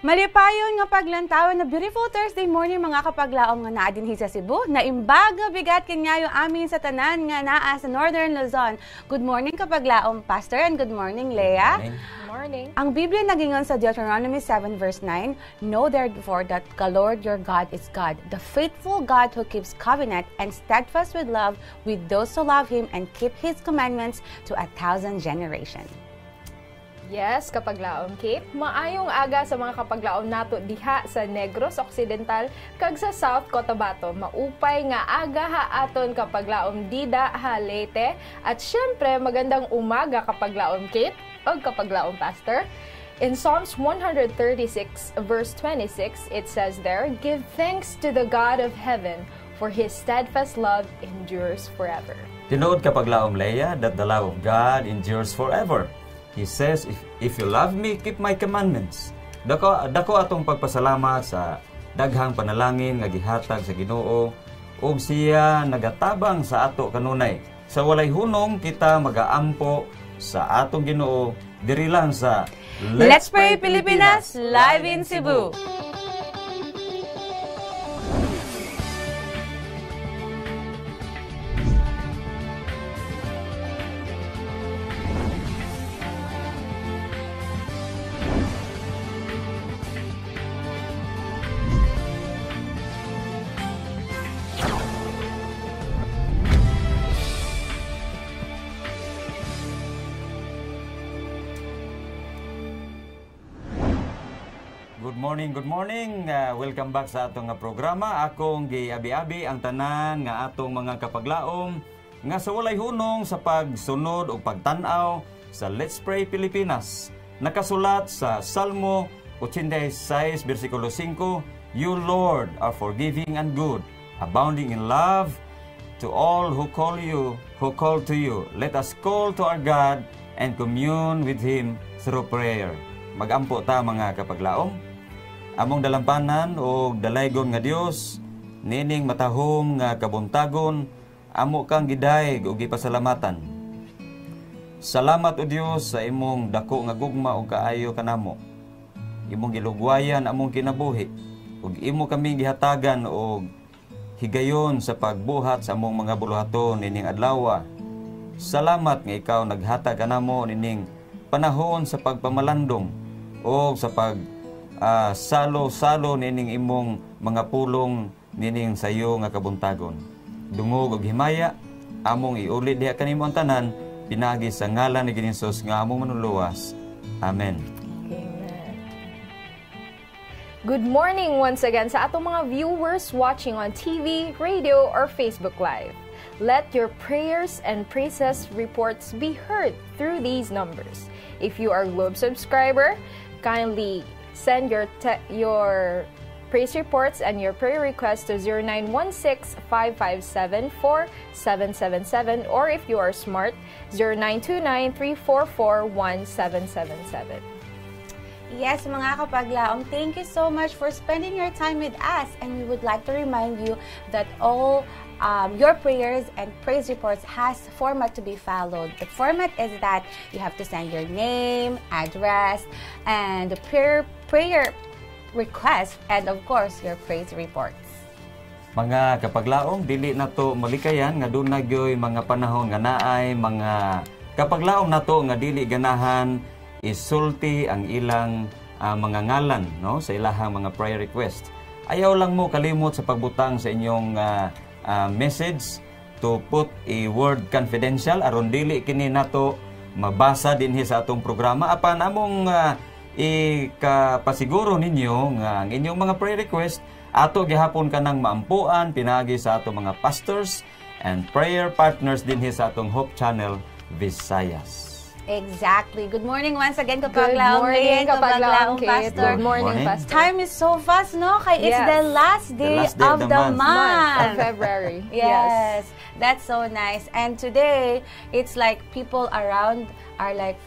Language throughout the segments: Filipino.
Malipayon nga paglantawan na beautiful Thursday morning mga kapaglaom nga naa dinhi sa Cebu, na imbaga bigat kinyayo amin sa tanan nga naa sa Northern Luzon. Good morning kapaglaom Pastor and good morning Leah. Good morning. Ang Biblia nagingon sa Deuteronomy 7 verse 9, Know therefore that the Lord your God is God, the faithful God who keeps covenant and steadfast with love with those who love Him and keep His commandments to 1,000 generations. Yes, kapaglaom Kate. Maayong aga sa mga kapaglaom nato diha sa Negros Occidental kag sa South Cotabato. Maupay nga aga ha aton kapaglaom dida ha Leyte. At syempre magandang umaga kapaglaom Kate o kapaglaom Pastor. In Psalms 136 verse 26, it says there, Give thanks to the God of heaven, for His steadfast love endures forever. Tinuod kapaglaom Leah that the love of God endures forever. He says, if you love me, keep my commandments. Dako atong pagpasalamat sa daghang panalangin nga gihatag sa Ginoo ug siya nagatabang sa ato kanunay. Sa walay hunong kita magaampo sa atong Ginoo diri lang sa Let's Pray Pilipinas live in Cebu. Good morning. Welcome back sa atong programa. Akong giabi-abi ang tanan nga atong mga kapaglaom nga sa walay hunong sa pagsunod o pagtan-aw sa Let's Pray Pilipinas. Nakasulat sa Salmo 86 versikulo 5, You Lord are forgiving and good, abounding in love to all who call to you. Let us call to our God and commune with Him through prayer. Magampo ta mga kapaglaom. Among dalampanan o dalaygon nga Dios, nining matahom nga kabuntagon, amo kang gidayeg o gipasalamatan. Salamat o Dios sa imong dako nga gugma o kaayo kanamo. Imong gilugwayan among kinabuhi, ug imo kami gihatagan o higayon sa pagbuhat sa among mga buluhaton nining adlaw. Salamat nga ikaw naghatag kanamo nining panahon sa pagpamalandong o sa salo-salo nining imong mga pulong nining sayo nga kabuntagon. Dungog og himaya among iulit diha kanimo ang tanan pinagi sa ngalan ni Hesus nga among manuluwas. Amen. Amen. Good morning once again sa atong mga viewers watching on TV, radio, or Facebook Live. Let your prayers and praises reports be heard through these numbers. If you are Globe subscriber, kindly send your praise reports and your prayer requests to 0916-557-4777, or if you are smart, 0929-344-1777. Yes, mga kapaglaom, thank you so much for spending your time with us, and we would like to remind you that all your prayers and praise reports has format to be followed. The format is that you have to send your name, address, and the prayer request, and of course your praise reports. Mga kapaglaom, dili nato malikayan nga dunay gyoy mga panahon nga naay mga kapaglaom nato nga dili ganahan isulti ang ilang mga ngalan no sa ilahang mga prayer request. Ayaw lang mo kalimot sa pagbutang sa inyong message to put a word confidential aron dili kini nato mabasa dinhi sa atong programa. Apan among ikapasiguro ninyo nga ang inyong mga prayer request ato gihapon kanang maampuan pinagi sa atong mga pastors and prayer partners dinhi sa atong Hope Channel Visayas. Exactly. Good morning once again, kapaglaom Kate, kapaglaom Pastor. Good morning, Pastor. Time is so fast, no? Kay it's the last day of the month of February. Yes, that's so nice. And today, it's like people around are like,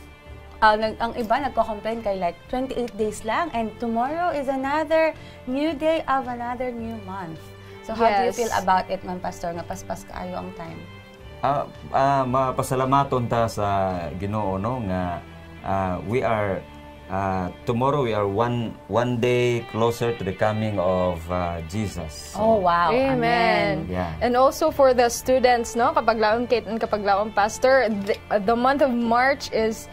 ang iba nagko-complain kay like 28 days lang, and tomorrow is another new day of another new month. So how do you feel about it, man, Pastor? Nga paspas kaayo ang time. Mapasalamaton ta sa Ginoo no nga we are tomorrow we are one day closer to the coming of Jesus. Oh, wow. Amen. Yeah. And also for the students, no, kapaglaon Kate and kapaglaon Pastor, the month of March is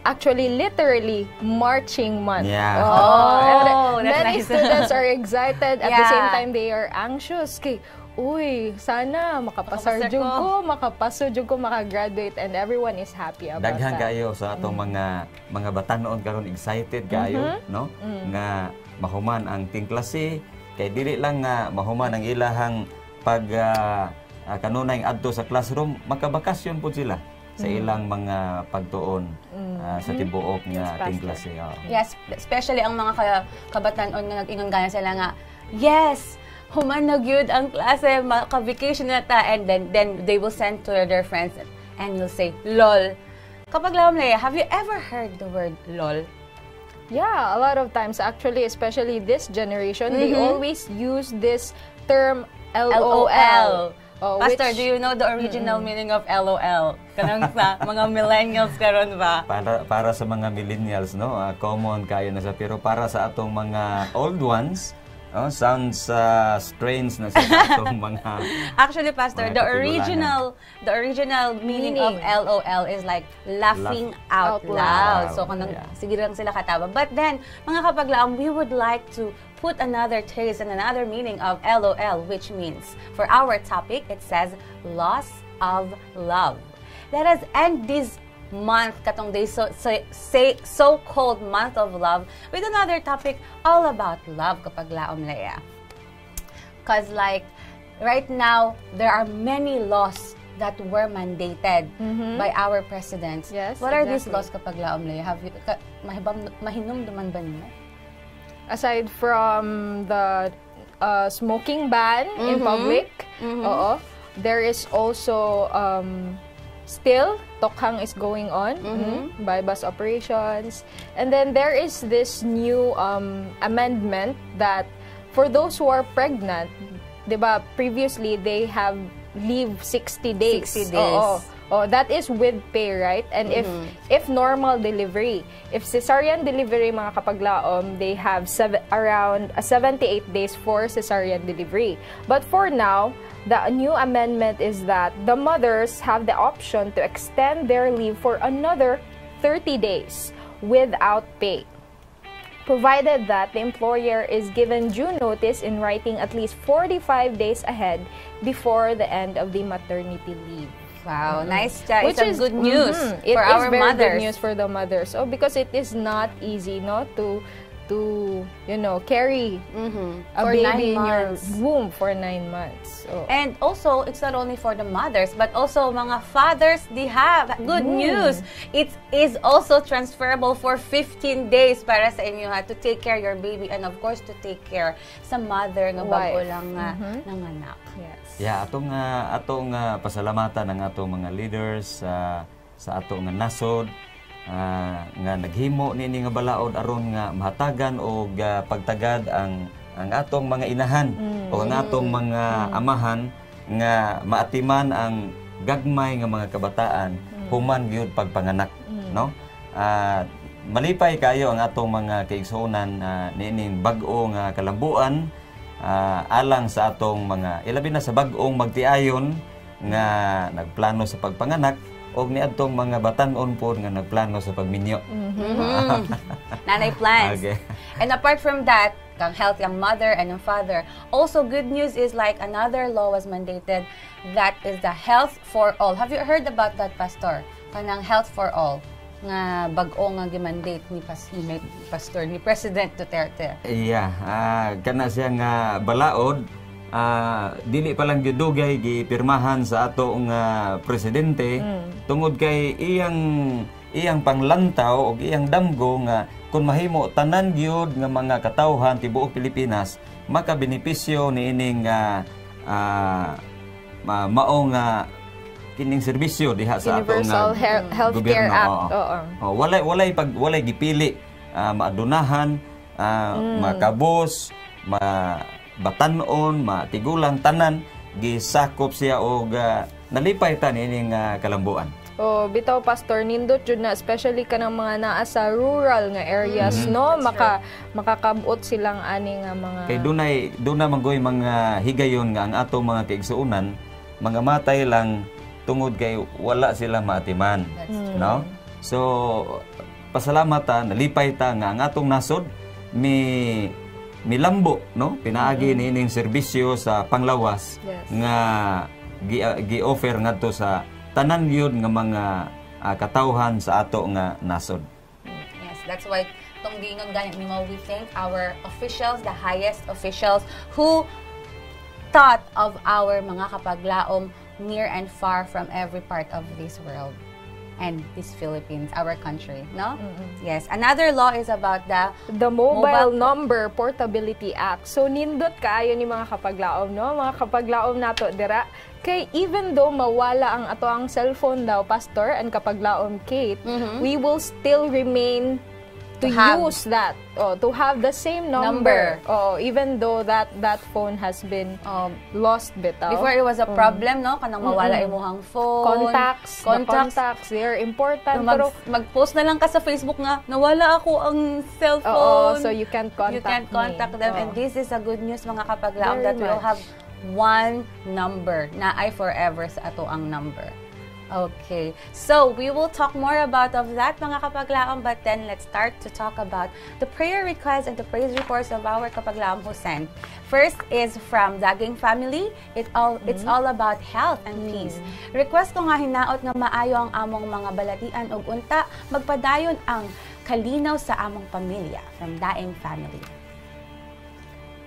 actually literally marching month. Yeah. Oh, and that's many nice. students are excited. At the Yeah. same time, they are anxious. Kay, uy, sana makapasar Makapasar jud ko. ko, makapaso jud ko, makagraduate, and everyone is happy about Daghan that. kayo sa atong mga batanon karon excited kayo, no? Nga mahuman ang tingklase kay dili lang nga mahuman ang ilahang pag kanunay adto sa classroom, makabakasyon pud sila sa ilang mga pagtuon sa tibuok nga Pastor. tingklase. Yes, especially ang mga kabatanon nga nag-ingon gana sila nga, yes, human na gyud ang klase, maka-vacation na ta, and then they will send to their friends and you'll say, lol. Kapag lawom Leia, have you ever heard the word lol? Yeah, a lot of times actually, especially this generation, they always use this term LOL. Pastor, do you know the original meaning of LOL? Kanang sa mga millennials karon ba? Para sa mga millennials, no, common kayo na sa, pero para sa atong mga old ones, sounds strange na sa atong mga. Actually, Pastor, Mga the original meaning of LOL is like laughing out loud. So kanang sige lang sila katawa. But then, mga kapaglaom, we would like to put another taste and another meaning of LOL, which means, for our topic, it says, loss of love. Let us end this month, katong day, so-called month of love, with another topic all about love, kapag laom Leia. Because like, right now, there are many laws that were mandated by our presidents. Yes, What are these exactly. laws, kapag laom Leia? Have you, mahinumduman ba niyo? Aside from the smoking ban in public, oo, there is also still tokhang is going on by bus operations, and then there is this new amendment that for those who are pregnant, diba, previously they have leave 60 days. 60 days. Oh, that is with pay, right? And if normal delivery, if cesarean delivery, mga kapaglaom, they have around 78 days for cesarean delivery. But for now, the new amendment is that the mothers have the option to extend their leave for another 30 days without pay, provided that the employer is given due notice in writing at least 45 days ahead before the end of the maternity leave. Wow, nice. It's Which a is good news It for is our very mothers. good news for the mothers. Oh, because it is not easy, no, to carry a For 9 baby in your months. womb for 9 months. Oh. And also, it's not only for the mothers, but also mga fathers, they have good news. It is also transferable for 15 days para sa inyo to take care your baby, and of course to take care sa mother nga bago Wife. lang nanganak. Yes. Yeah, atong pasalamatan ng atong mga leaders sa atong nga nasod, nga naghimo nini nga balaod aron nga mahatagan og pagtagad ang atong mga inahan o ang atong mga amahan nga maatiman ang gagmay nga mga kabataan human gyud pagpanganak, no? Malipay kayo ang atong mga kaigsuonan nining bag-o nga kalambuan alang sa atong mga ilabi na sa bag-ong magtiayon nga nagplano sa pagpanganak og niadtong mga batan-on po nga nagplano sa pagminyo. Nanay plans. Okay. And apart from that, kang health yung mother and yung father. Also, good news is like another law was mandated, that is the health for all. Have you heard about that, Pastor? Kanang health for all nga bag-o nga gimandate ni Pastor ni President Duterte. Yeah, kana siya nga balaod, dili pa lang gidugay gipirmahan sa atong presidente tungod kay iyang panglantaw o iyang damgo nga kung mahimo tanan gyud nga mga katawhan tibuok Pilipinas makabenepisyo niining mao nga kining serbisyo diha sa atong Universal Healthcare gobyerno. Act. Oo. Walay gipili, maadunahan, makabos, batanon, matigulang tanan gisakop siya og nalipay ta nining kalambuan. Oh, bitaw pastor nindot jud na especially kanang mga naa sa rural nga areas no makakabot silang ani nga mga Kay dunay manggoy mga higayon nga ang atong mga kaigsuonan mga matay lang tungod kay wala sila maatiman. No? So pasalamat ta nalipay ta nga ang atong nasod milambo no pinaagi nining serbisyo sa panglawas nga gi-offer ngadto sa tanan yun nga mga katawhan sa ato nga nasod. Yes, that's why tong gingon ganit ni mo, we thank our officials, the highest officials who thought of our mga kapaglaom near and far from every part of this world and this Philippines, our country, no? Yes, another law is about the Mobile Number Portability Act. So nindot kaayo ni mga kapaglaom, no? Mga kapaglaom nato dira kay even though mawala ang ato ang cellphone daw, Pastor, and kapaglaom Kate, we will still remain to use that, to have the same number. Even though that phone has been lost bitaw. Before it was a problem, no? Kanang mawala imong phone. Contacts, they're important. Pero mag-post na lang ka sa Facebook nga, nawala ako ang cellphone. So you can't contact them. And this is a good news, mga kapaglaom, that we'll have one number na ay forever sa ato ang number. Okay, so we will talk more about that, mga kapaglaom, but then let's start to talk about the prayer requests and the praise reports of our kapaglaom who sent. First is from Daging family. It's all about health and peace. Request ko nga hinaot nga maayo ang among mga balatian ug unta magpadayon ang kalinaw sa among pamilya, from Daing family.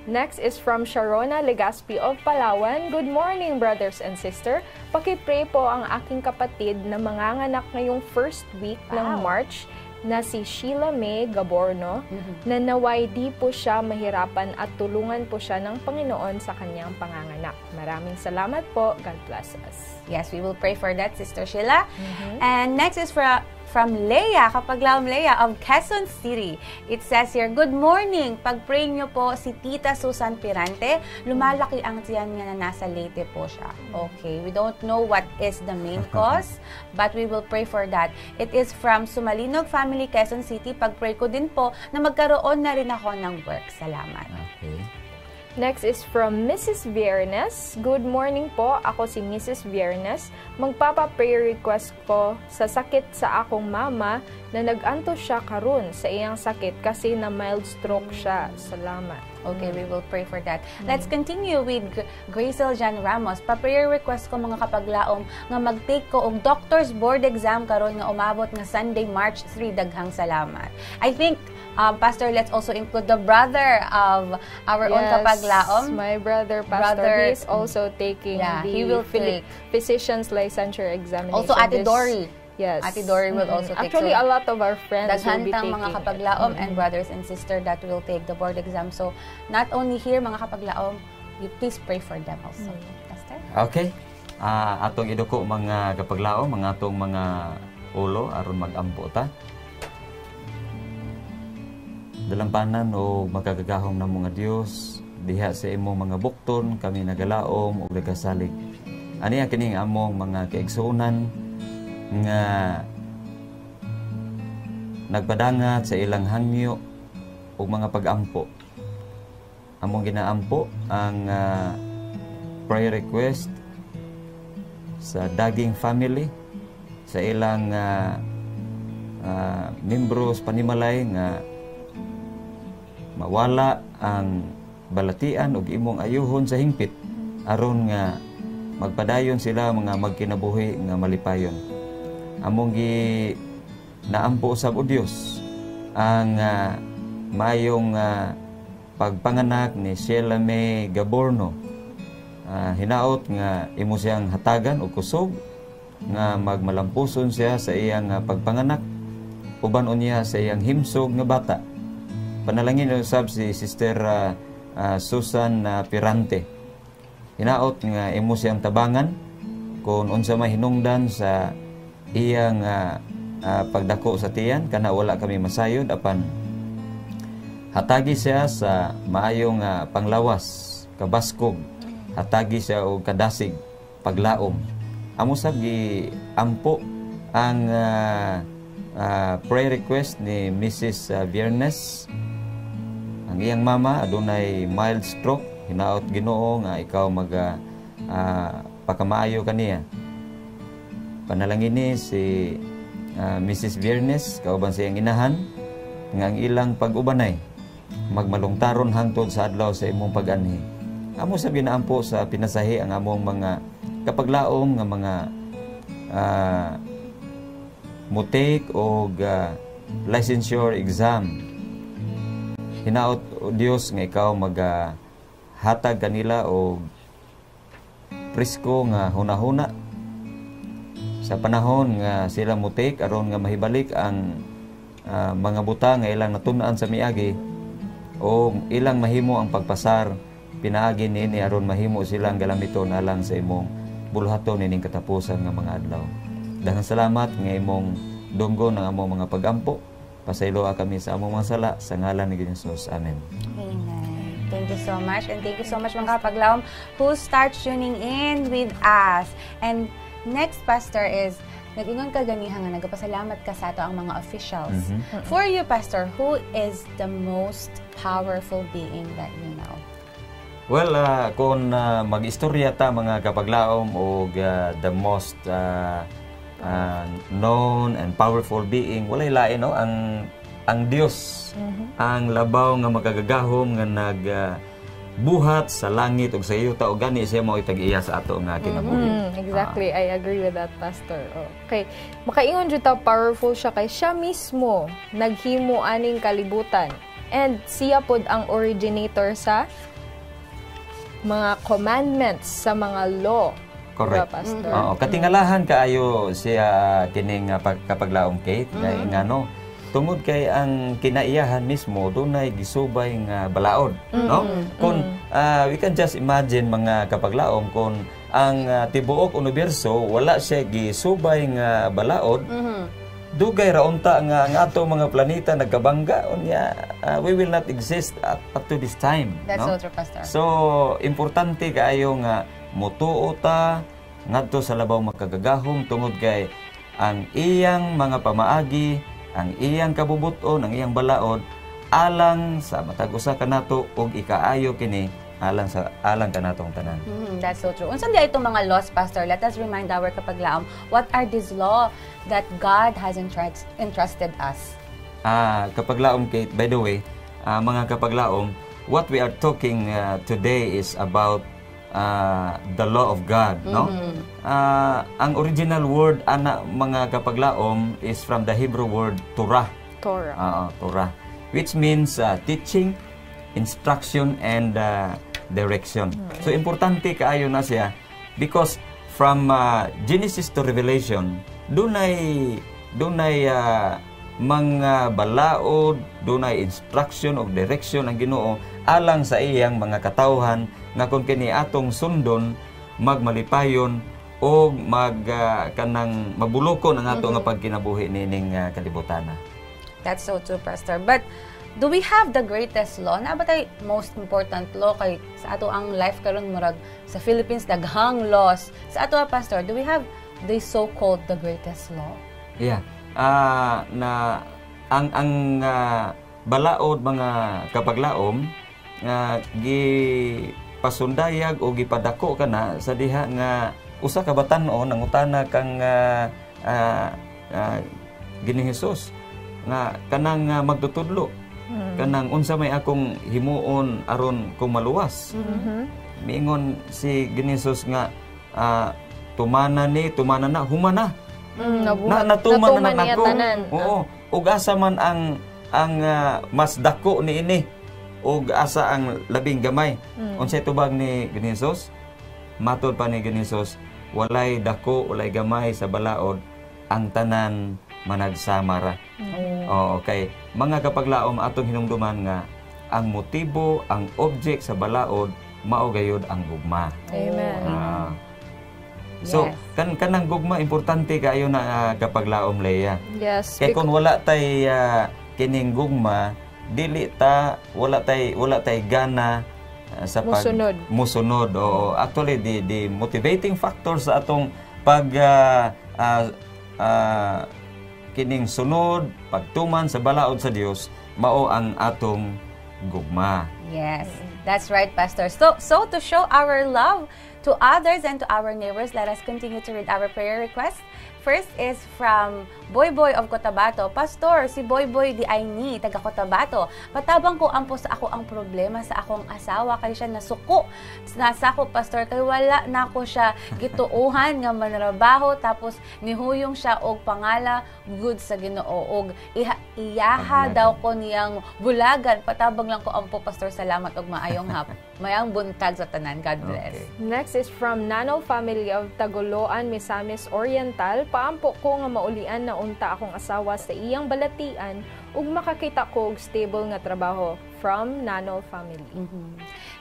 Next is from Sharona Legaspi of Palawan. Good morning, brothers and sister. Paki-pray po ang aking kapatid na manganganak ngayong first week ng March na si Sheila May Gaborno na naway di po siya mahirapan at tulungan po siya ng Panginoon sa kanyang panganganak. Maraming salamat po. God bless us. Yes, we will pray for that, Sister Sheila. And next is from Leia, kapaglaom Leia of Quezon City. It says here, good morning. Pag-pray niyo po si Tita Susan Pirante. Lumalaki ang tiyan niya na nasa Leyte po siya. Okay, we don't know what is the main cause, but we will pray for that. It is from Sumalinog Family, Quezon City. Pag-pray ko din po na magkaroon na rin ako ng work. Salamat. Okay. Next is from Mrs. Viernes. Good morning po. Ako si Mrs. Viernes. Magpapa-prayer request ko sa sakit sa akong mama na nag-anto siya karon sa iyang sakit kasi na mild stroke siya. Salamat. Okay, we will pray for that. Let's continue with Grazel Jan Ramos. Pa-prayer request ko mga kapaglaom nga mag-take ko og doctor's board exam karon nga umabot nga Sunday, March 3. Daghang salamat. I think Pastor, let's also include the brother of our own kapaglaom. My brother, Pastor, he is also taking the physician's licensure examination. Also, Ate Dory. Yes. Ate Dory will also take. Actually, a lot of our friends will be taking mga kapaglaom and brothers and sisters that will take the board exam. So, not only here, mga kapaglaom, you please pray for them also. Pastor? Okay. Atong iduko mga kapaglaom, mga atong mga ulo aron mag-ampo ta. Dalampanan o magkagagahom na mga Dios diha sa imong mga bukton kami nagalaom o nagasalig. Ani kining among mga kaigsuonan nga nagpadangat sa ilang hangyo o mga pag-ampo. Among ginaampo ang prayer request sa Daging family sa ilang membros panimalay nga mawala ang balatian ug imong ayuhon sa hingpit aron nga magpadayon sila mga magkinabuhi nga malipayon. Among gi naampo usab o Dios ang mayong pagpanganak ni Sheila May Gaborno. Hinaot nga imo siyang hatagan o kusog nga magmalampuson siya sa iyang pagpanganak uban unya sa iyang himsog nga bata. Panalangin usab si Sister Susan Pirante. Hinaot nga imo siyang tabangan kung unsa may hinungdan sa iyang pagdako sa tiyan kana wala kami masayod apan hatagi siya sa maayong panglawas kabaskog, hatagi siya og kadasig paglaom. Amo sab gi ampo ang prayer request ni Mrs. Viernes. Ang iyang mama adunay mild stroke, hinaot Ginoo nga ikaw pakamaayo kaniya. Panalangin ni si Mrs. Viernes kauban sa iyang inahan nga ang ilang pag-ubanay magmalungtaron hangtod sa adlaw sa imong pag-anhi. Amo sa binaampo sa pinasahi ang among mga kapaglaom nga mga mutake o licensure exam. Hinaot o Dios nga ikaw hatag kanila o presko nga hunahuna sa panahon nga sila mutake aron nga mahibalik ang mga buta nga ilang natun-an sa miagi o ilang mahimo ang pagpasar pinaagi nini aron mahimo silang galamiton alang sa imong bulhaton nining katapusan nga mga adlaw. Daghang salamat nga imong dunggo ng among mga pagampo. Pasayloa kami sa among mga sala sa ngalan ni Jesus. Amen. Amen. Thank you so much, and thank you so much mga kapaglaom who start tuning in with us. And next, Pastor, is nag-ingon ka ganiha nga nagpasalamat ka sa ato ang mga officials. For you, Pastor, who is the most powerful being that you know? Well, kung mag-istorya ta mga kapaglaom o the most known and powerful being, walay lain no ang Dios, ang labaw nga magagagahom nga nagbuhat sa langit ug sa yuta ug gani siya mao itag-iya sa ato nga kinabuhi. Exactly, I agree with that, Pastor. Okay, makaingon jud ta powerful siya kay siya mismo naghimo aning kalibutan, and siya pod ang originator sa mga commandments, sa mga law. Correct. Pastor. Oo, katingalahan kaayo siya kining kapaglaom Kate kay ngano tungod kay ang kinaiyahan mismo dunay gisubay nga balaod, no? Kung we can just imagine mga kapaglaom kung ang tibuok universo wala siya gisubay nga balaod, dugay ra unta nga ato mga planeta nagkabangga unya we will not exist up to this time. That's no? so true, Pastor. So importante kaayo nga mutuo ta ngadto sa labaw makagagahom tungod kay ang iyang mga pamaagi, ang iyang kabubuton, ang iyang balaod alang sa matag usa kanato ug ikaayo kini alang kanatong tanan. That's so true. Unsa di itong mga laws, Pastor? Let us remind our kapaglaom, what are these law that God has entrusted us? Kapaglaom Kate, by the way, mga kapaglaom, what we are talking today is about the law of God, no? Ang original word ana mga kapaglaom is from the Hebrew word Torah. Torah, which means teaching, instruction, and direction. So importante kaayo na siya because from Genesis to Revelation, dunay mga balaod, dunay instruction o direction ang Ginoo alang sa iyang mga katawhan nga kung kini atong sundon magmalipayon o kanang mabulokon ang ato nga pagkinabuhi nining kalibutan. That's so true, Pastor. But do we have the greatest law? Na ba tay most important law kay sa ato ang life karon murag sa Philippines daghang laws. Sa ato, Pastor, do we have the so-called the greatest law? Yeah. Na ang balaod mga kapaglaom pasundayag o gipadako kana sa diha nga usa ka batan-on ang utana kang Gini Hesus nga kanang magtutudlo kanang unsa may akong himuon aron ko maluwas. Miingon si Gini Hesus nga tumana na humana. Natuman na nako. Oo, ug asa man ang mas dako niini ug asa ang labing gamay. Unsay tubag ni Gini Hesus? Matod pa ni Gini Hesus, walay dako, walay gamay sa balaod, ang tanan managsamara. Okay. Mga kapaglaom atong hinumduman nga ang motibo, ang object sa balaod mao gayud ang gugma. Amen. So, kanang gugma importante kaayo na kapaglaom Leia. Yes. Kay kun wala tay kining gugma, wala tay gana sa musunod. O actually the motivating factor sa atong kining sunod, pagtuman sa balaod sa Dios, mao ang atong gugma. Yes, that's right, Pastor. So to show our love to others and to our neighbors, let us continue to read our prayer requests. First is from Boy Boy of Cotabato. Pastor, si Boy Boy di ay ni, taga Cotabato. Patabang ko ampo sa ako ang problema sa akong asawa, kay siya nasuko. Nasako, Pastor, kay wala na ako siya gituuhan nga manrabaho, tapos nihuyong siya og pangala, good sa Ginoo. Og iyaha daw ko niyang bulagan. Patabang lang ko ampo, Pastor, salamat og maayong mayang buntag sa tanan. God bless. Okay. Next is from Nanol family of Tagoloan, Misamis Oriental. Paampo ko nga maulian na unta akong asawa sa iyang balatian ug makakita ko og stable nga trabaho. From Nanol family.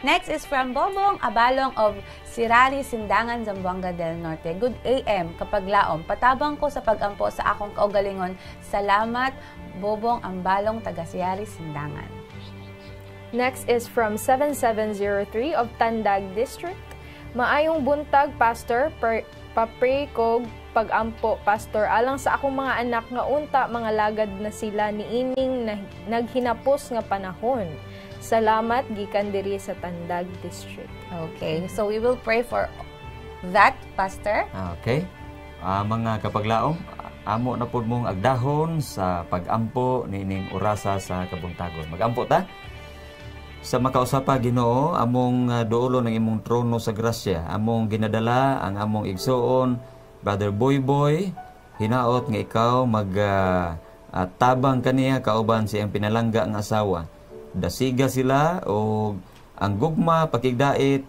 Next is from Bobong Abalong of Sirari, Sindangan, Zamboanga del Norte. Good AM, kapag laom. Patabang ko sa pagampo sa akong kaugalingon. Salamat, Bobong Ambalong, taga Sirari, Sindangan. Next is from 7703 of Tandag District. Maayong buntag, Pastor. Papray ko pag-ampo, Pastor, alang sa akong mga anak nga unta, mga lagad na sila niining naghinapos nga panahon. Salamat, gikan diri sa Tandag District. Okay, so we will pray for that, Pastor. Okay. Mga kapaglaom, amo na po mong agdahon sa pag-ampo nining orasa sa kabuntagon. Mag-ampo ta? Sa makausapa, Ginoo, among duolo ng imong trono sa grasya, among ginadala ang among igsoon, Brother Boy Boy, hinaot nga ikaw tabang kaniya kauban siyang pinalangga ang asawa. Dasiga sila o ang gugma, pakigdait,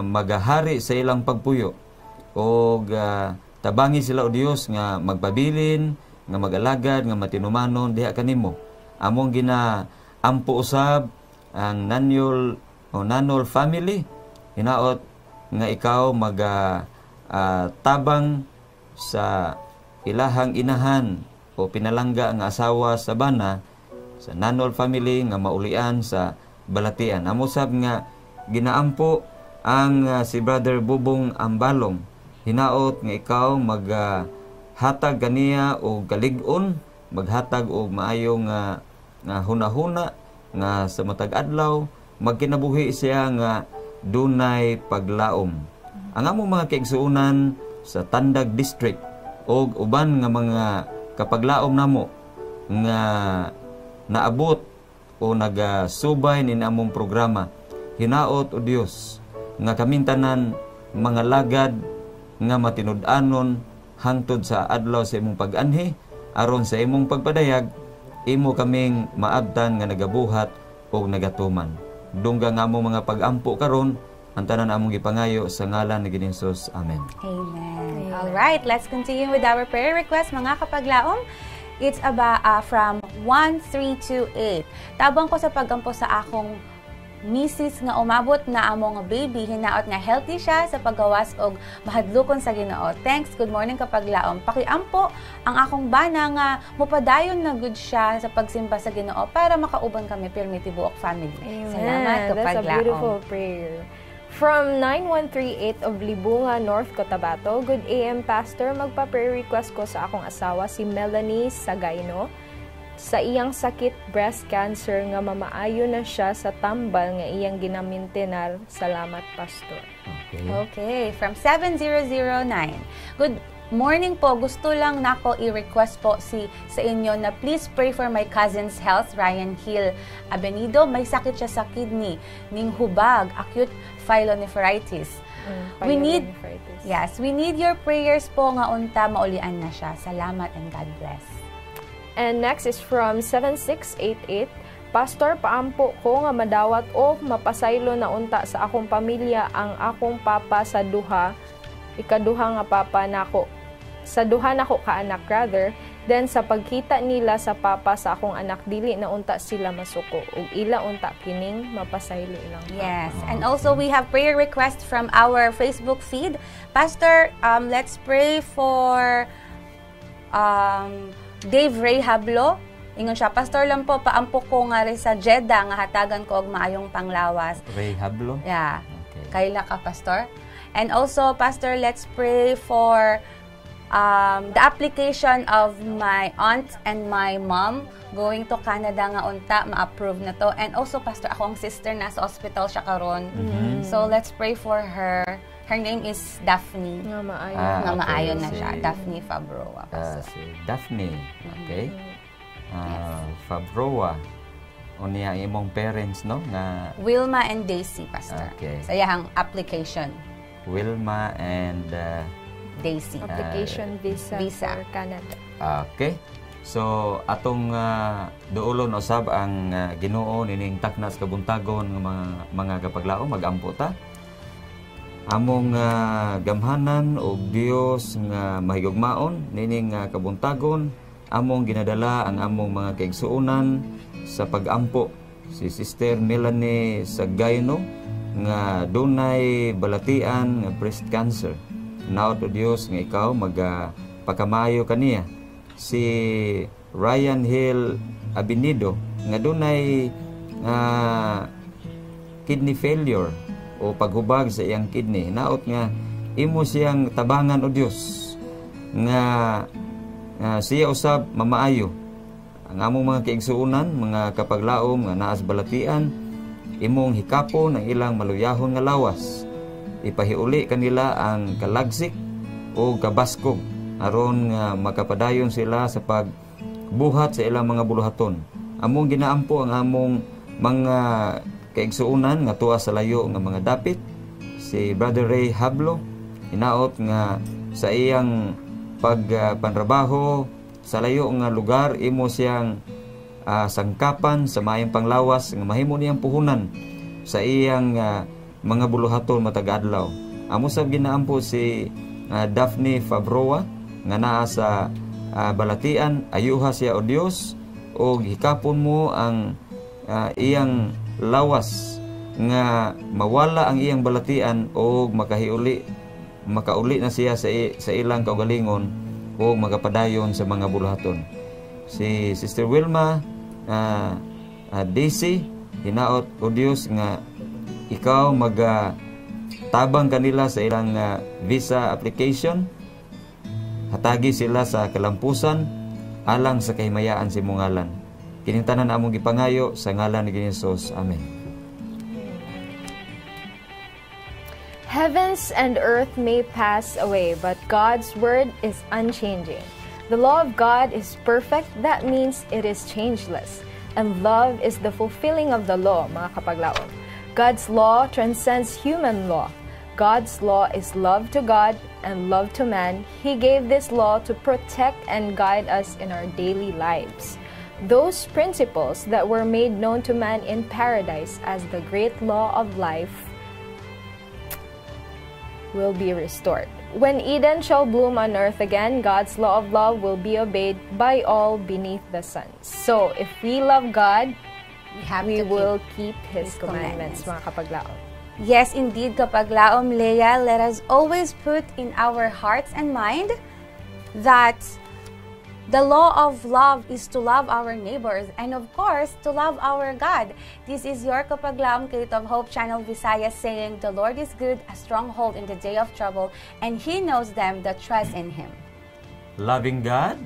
magahari sa ilang pagpuyo. O tabangi sila o Dios nga magpabilin, nga mag-alagad, nga matinumanon, diha kanimo. Among ampo usab ang Nanol family, hinaot nga ikaw tabang sa ilahang inahan o pinalangga ang asawa sa bana sa Nanol family nga maulian sa balatian. Amusab nga ginaampo ang si Brother Bubong Ambalong, hinaot nga ikaw hatag kaniya o galig-on, maghatag og maayong nga hunahuna nga sa matag adlaw magkinabuhi siya nga dunay paglaom. Ang among mga kaigsuonan sa Tandag District o uban nga mga kapaglaom namo nga naabot o nagasubay ni among programa, hinaot o Dios nga kamintanan mga lagad nga matinud-anon hangtod sa adlaw sa imong pag-anhi, aron sa imong pagpadayag imo kaming maabtan nga nagabuhat o nagatuman. Dungga nga mo mga pag-ampo karon, ang tanan among gipangayo sa ngalan ni Hesus. Amen. Amen. All right, let's continue with our prayer request, mga kapaglaom. It's from 1328. Tabang ko sa pagampo sa akong misis nga umabot na among baby, hinaot nga healthy siya sa paggawas og mahadlokon sa Ginoo. Thanks, good morning kapaglaom. Pakiampo ang akong bana nga mupadayon na good siya sa pagsimba sa Ginoo para makauban kami pirmi tibuok family. Amen. Salamat kapaglaom. That's a beautiful prayer. From 9138 of Libunga, North Cotabato, good AM, Pastor. Magpa-prayer request ko sa akong asawa, si Melanie Sagayno. Sa iyang sakit, breast cancer, nga mamaayo na siya sa tambal nga iyang ginamintenar. Salamat, Pastor. Okay, from 7009. Good morning po. Gusto lang nako i-request po sa inyo na please pray for my cousin's health, Ryan Hill Abenido. May sakit siya sa kidney, ning hubag, acute pyelonephritis. We need your prayers po nga unta maulian na siya. Salamat and God bless. And next is from 7688. Pastor, paampo ko nga madawat o mapasaylo na unta sa akong pamilya ang akong papa sa ikaduha nga papa nako. Sa duha nako ka anak rather, then sa pagkita nila sa papa sa akong anak dili na unta sila masuko ug ila unta kining mapasaylo lang. Yes, and also we have prayer requests from our Facebook feed. Pastor, let's pray for Dave Ray Hablo. Ingon siya, Pastor lang po, paampo ko nga rin sa Jeddah nga hatagan ko og maayong panglawas. Ray Hablo? Yeah. Okay. Kaila ka, Pastor. And also, Pastor, let's pray for the application of my aunt and my mom going to Canada nga unta, ma-approve na to. And also, Pastor, ako ang sister nasa hospital siya karon. So, let's pray for her. Her name is Daphne. Nga maayon. Nga okay. maayon na siya. Daphne Fabroa. Si Daphne. Okay. Fabroa. O niya imong parents, no? Nga Wilma and Daisy, Pastor. Okay. Sa iyang application. Wilma and Daisy. Application visa for Canada. okay. So atong duolon usab ang Ginoo nining taknas kabuntagon ng mga kapaglaom magampo ta. Among gamhanan og Dios nga mahigugmaon nining kabuntagon among ginadala ang among mga kaigsuonan sa pagampo si Sister Melanie Sagayno nga dunay balatian nga breast cancer. Naot o Dios nga ikaw magpakamayo kaniya. Si Ryan Hill Abinido nga dunay kidney failure o paghubag sa iyang kidney. Naot nga imo siyang tabangan o Dios nga siya usab mamaayo. Ang among mga kaigsuonan, mga kapaglaom nga naas balatian, imong hikapon ang ilang maluyahon nga lawas. Ipahiuli kanila ang kalagsik o kabaskog aron nga makapadayon sila sa pagbuhat sa ilang mga buluhaton. Among ginaampo ang among mga kaigsuonan nga tuwa sa layo nga mga dapit. Si Brother Ray Hablo, inaot nga sa iyang pagpanrabaho sa layo nga lugar, imo siyang sangkapan sa maayong panglawas nga mahimo niyang puhunan sa iyang mga buluhaton matag adlaw. Amo sab ginaampo si Daphne Fabroa nga naa sa balatian, ayuha siya o Dios o hikapon mo ang iyang lawas nga mawala ang iyang balatian o makauli na siya sa ilang kaugalingon o magapadayon sa mga buluhaton. Si Sister Wilma Daisy, hinaot o Dios nga ikaw tabang kanila sa ilang visa application, hatagi sila sa kalampusan alang sa kahimayaan si mong ngalan. Kining tanan among gipangayo sa ngalan ni Jesus. Amen. Heavens and earth may pass away, but God's word is unchanging. The law of God is perfect. That means it is changeless. And love is the fulfilling of the law, mga kapaglaom. God's law transcends human law. God's law is love to God and love to man. He gave this law to protect and guide us in our daily lives. Those principles that were made known to man in paradise as the great law of life will be restored. When Eden shall bloom on earth again, God's law of love will be obeyed by all beneath the sun. So, if we love God, we will keep His commandments, mga kapaglaom. Yes, indeed, kapaglaom, Leia, let us always put in our hearts and mind that the law of love is to love our neighbors and, of course, to love our God. This is your kapaglaom, Kate of Hope Channel Visayas, saying, the Lord is good, a stronghold in the day of trouble, and He knows them that trust in Him. Loving God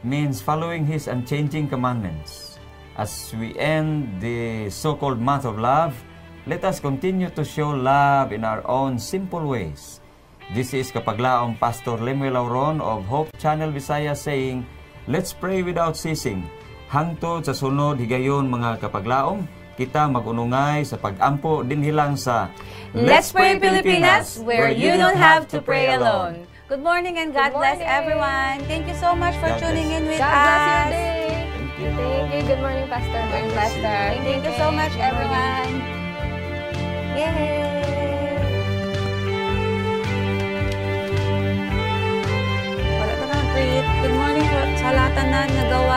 means following His unchanging commandments. As we end the so-called month of love, let us continue to show love in our own simple ways. This is kapaglaong Pastor Lemuel Auron of Hope Channel Visayas saying, let's pray without ceasing. Hangtod sa sunod higayon mga kapaglaom, kita mag-unungay sa pag-ampo din hilang sa Let's Pray Pilipinas, where you don't have to pray alone. Good morning and God bless everyone. Thank you so much for tuning in with God us. bless your day. Thank you. Thank you. Good morning, Pastor. Good morning, Pastor. Thank you so much, everyone. Yay! Wala ka na greet. Good morning po sa lahat na nagawa